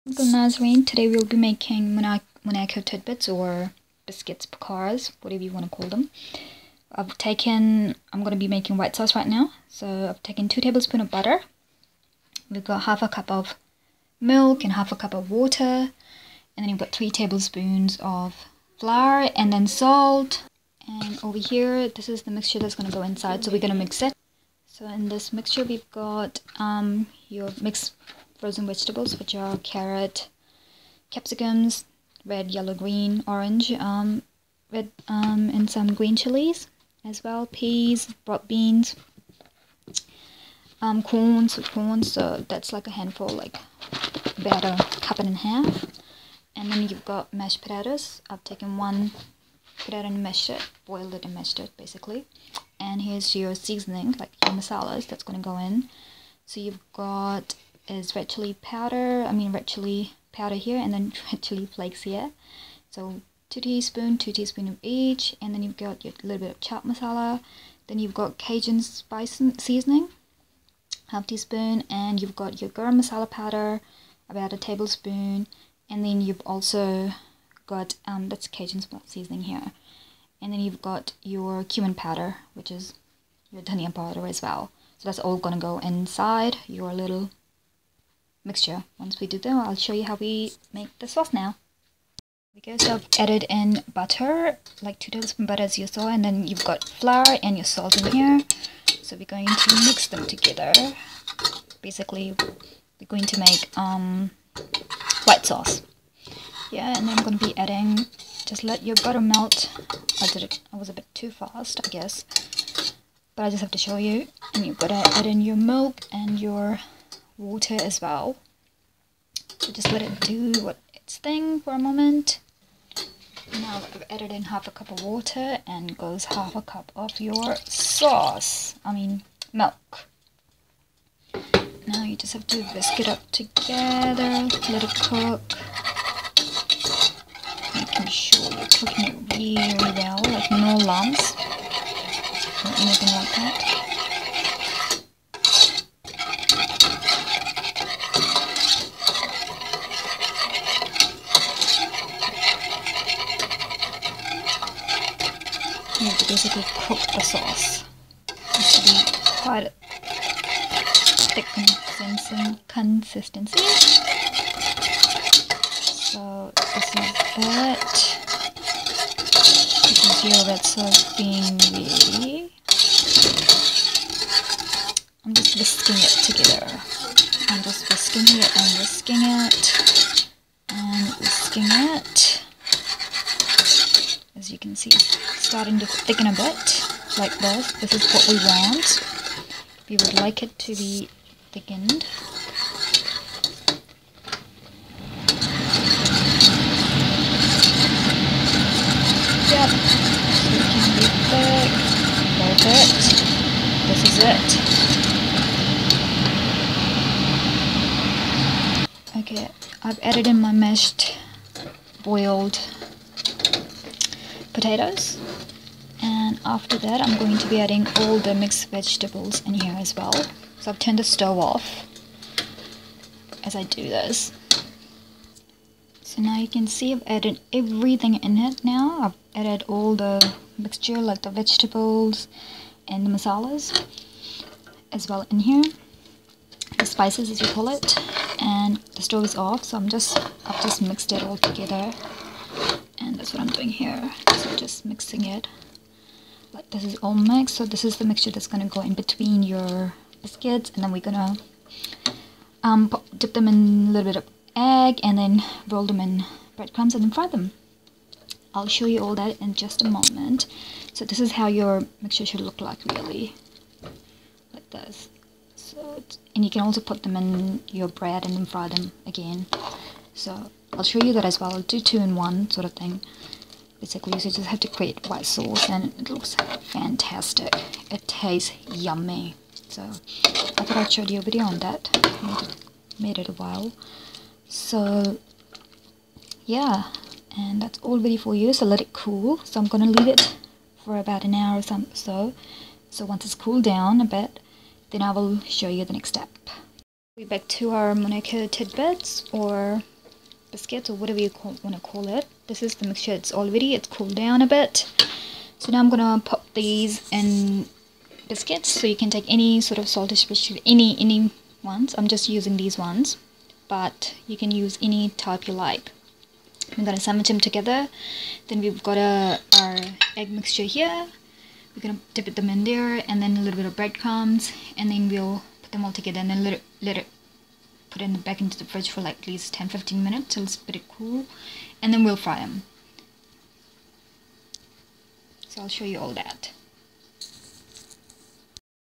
Uncle Nazreen. Today we'll be making Monaco tidbits or biscuits, pakoras, whatever you want to call them. I'm going to be making white sauce right now. So I've taken 2 tablespoons of butter. We've got half a cup of milk and half a cup of water. And then you've got 3 tablespoons of flour and then salt. And over here, this is the mixture that's going to go inside. So we're going to mix it. So in this mixture, we've got your mixed frozen vegetables, which are carrot, capsicums, red, yellow, green, orange, and some green chilies as well, peas, broad beans, corn, sweet corn, so that's like a handful, like about a cup and a half. And then you've got mashed potatoes. I've taken 1 potato and mashed it, boiled it and mashed it basically. And here's your seasoning, like your masalas that's going to go in. So you've got red chili powder here, and then red chili flakes here. So 2 teaspoons of each, and then you've got your little bit of chaat masala. Then you've got Cajun spice seasoning, ½ teaspoon, and you've got your garam masala powder, about 1 tablespoon, and then you've also got that's Cajun seasoning here, and then you've got your cumin powder, which is your dhania powder as well. So that's all gonna go inside your little mixture. Once we do that, I'll show you how we make the sauce now. Because I've added in butter, like 2 tablespoons butter as you saw, and then you've got flour and your salt in here. So we're going to mix them together. Basically, we're going to make white sauce. Yeah, and then I'm going to be adding, just let your butter melt. I was a bit too fast, I guess, but I just have to show you. And you've got to add in your milk and your water as well. So just let it do its thing for a moment. Now I've added in ½ a cup of water, and goes ½ a cup of your sauce. Milk. Now you just have to whisk it up together, let it cook. Making sure you're cooking it really well, like no lumps or anything like that. You have to basically cook the sauce. It has to be quite a thick consistency. So this is it. This is your red sauce being ready. I'm just whisking it together. I'm just whisking it and whisking it and whisking it. As you can see, it's starting to thicken a bit, like this. This is what we want. We would like it to be thickened. Yep, so it can be thick. Perfect. This is it. Okay, I've added in my mashed, boiled potatoes, and after that I'm going to be adding all the mixed vegetables in here as well. So I've turned the stove off as I do this. So now you can see I've added everything in it now. I've added all the mixture, like the vegetables and the masalas as well in here, the spices as you call it, and the stove is off, so I've just mixed it all together. And that's what I'm doing here. So just mixing it. Like this is all mixed. So this is the mixture that's going to go in between your biscuits. And then we're going to dip them in a little bit of egg. And then roll them in breadcrumbs and then fry them. I'll show you all that in just a moment. So this is how your mixture should look like, really. Like this. So, and you can also put them in your bread and then fry them again. So I'll show you that as well. I'll do 2 in 1 sort of thing. Basically, so you just have to create white sauce, and it looks fantastic. It tastes yummy. So I thought I'd show you a video on that. Made it a while. So yeah, and that's all ready for you. So let it cool. So I'm gonna leave it for about an hour or so. So once it's cooled down a bit, then I will show you the next step. We're back to our Monaco tidbits or biscuits or whatever you want to call it. This is the mixture. It's cooled down a bit. So now I'm gonna pop these in biscuits. So you can take any sort of saltish biscuit, any ones. I'm just using these ones, but you can use any type you like. I'm gonna sandwich them together. Then we've got our egg mixture here. We're gonna dip them in there, and then a little bit of breadcrumbs, and then we'll put them all together, and then let it put it back into the fridge for like at least 10-15 minutes till it's a bit cool, and then we'll fry them. So I'll show you all that.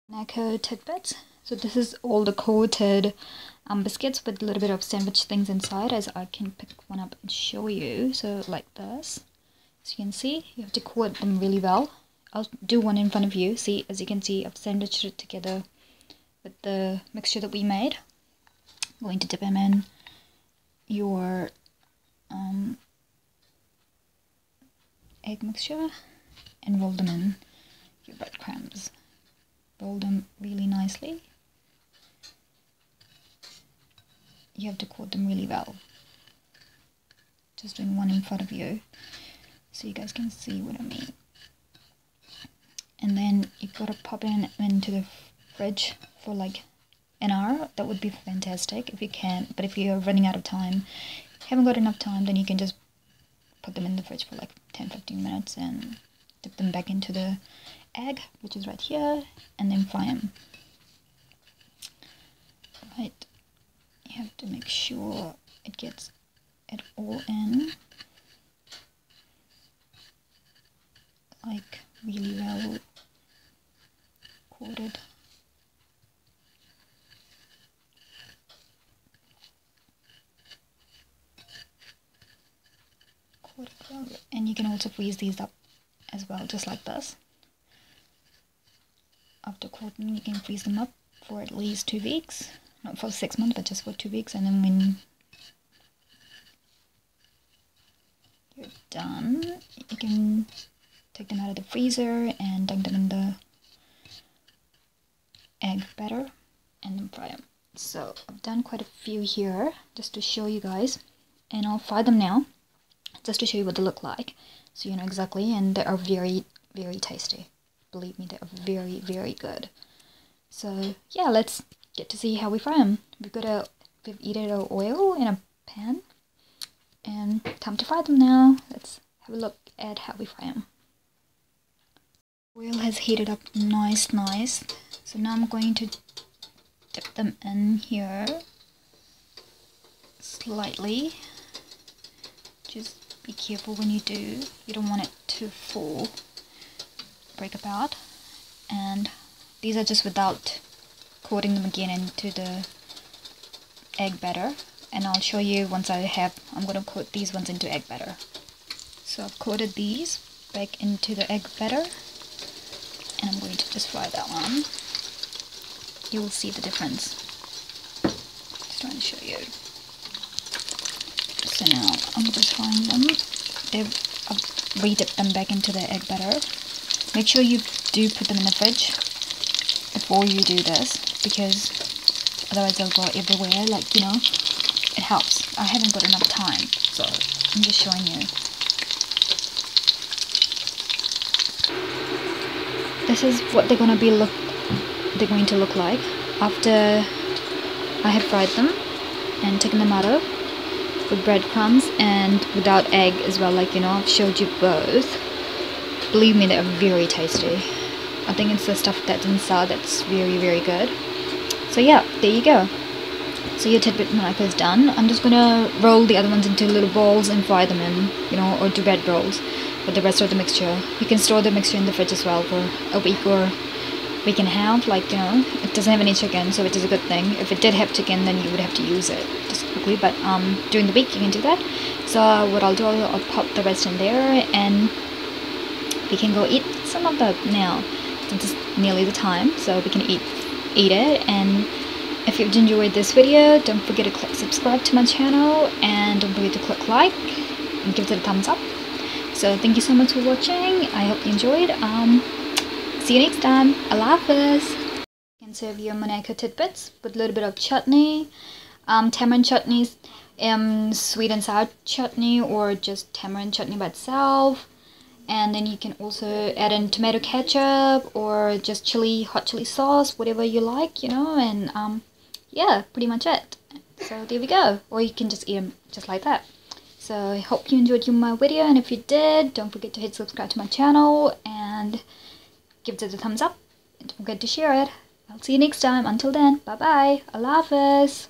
Monaco tidbits. So this is all the coated biscuits with a little bit of sandwich things inside, as I can pick one up and show you. So like this. As you can see, you have to coat them really well. I'll do one in front of you. See, as you can see, I've sandwiched it together with the mixture that we made. I'm going to dip them in your egg mixture and roll them in your breadcrumbs. Roll them really nicely. You have to coat them really well. Just doing one in front of you so you guys can see what I mean. And then you've got to pop it into the fridge for like an hour. That would be fantastic if you can, but if you're running out of time, haven't got enough time, then you can just put them in the fridge for like 10-15 minutes and dip them back into the egg, which is right here, and then fry them. Right, you have to make sure it gets it all in, like really well coated. And you can also freeze these up as well, just like this. After coating, you can freeze them up for at least 2 weeks, not for 6 months, but just for 2 weeks. And then when you're done, you can take them out of the freezer and dunk them in the egg batter and then fry them. So I've done quite a few here just to show you guys, and I'll fry them now just to show you what they look like, so you know exactly. And they are very, very tasty. Believe me, they are very, very good. So yeah, let's get to see how we fry them. We've heated our oil in a pan, and time to fry them now. Let's have a look at how we fry them. Oil has heated up nice. So now I'm going to dip them in here slightly. Just be careful when you do. You don't want it to fall, break apart. And these are just without coating them again into the egg batter. And I'll show you once I'm going to coat these ones into egg batter. So I've coated these back into the egg batter, and I'm going to just fry that one. You will see the difference. Just trying to show you. So now I'm just frying them. I've re-dipped them back into the egg batter. Make sure you do put them in the fridge before you do this, because otherwise they'll go everywhere, like, you know, it helps. I haven't got enough time, so I'm just showing you. This is what they're going to look like after I have fried them and taken them out of, with breadcrumbs and without egg as well. Like, you know, I've showed you both. Believe me, they're very tasty. I think it's the stuff that's inside that's very, very good. So yeah, there you go. So your tidbit Monaco is done. I'm just gonna roll the other ones into little balls and fry them in, you know, or do bread rolls with the rest of the mixture. You can store the mixture in the fridge as well for a week or week and a half. Like, you know, it doesn't have any chicken, so it is a good thing. If it did have chicken, then you would have to use it just quickly, but during the week you can do that. So what I'll do, I'll pop the rest in there, and we can go eat some of that now, since it's nearly the time, so we can eat it. And if you've enjoyed this video, don't forget to click subscribe to my channel, and don't forget to click like and give it a thumbs up. So thank you so much for watching. I hope you enjoyed. See you next time. Allah Hafiz. You can serve your Monaco tidbits with a little bit of chutney, tamarind chutneys. sweet and sour chutney or just tamarind chutney by itself. And then you can also add in tomato ketchup or just hot chili sauce, whatever you like, you know. And yeah, pretty much it. So there we go. Or you can just eat them just like that. So I hope you enjoyed my video, and if you did, don't forget to hit subscribe to my channel and give it a thumbs up. And don't forget to share it. I'll see you next time. Until then, bye bye. Allah Hafiz.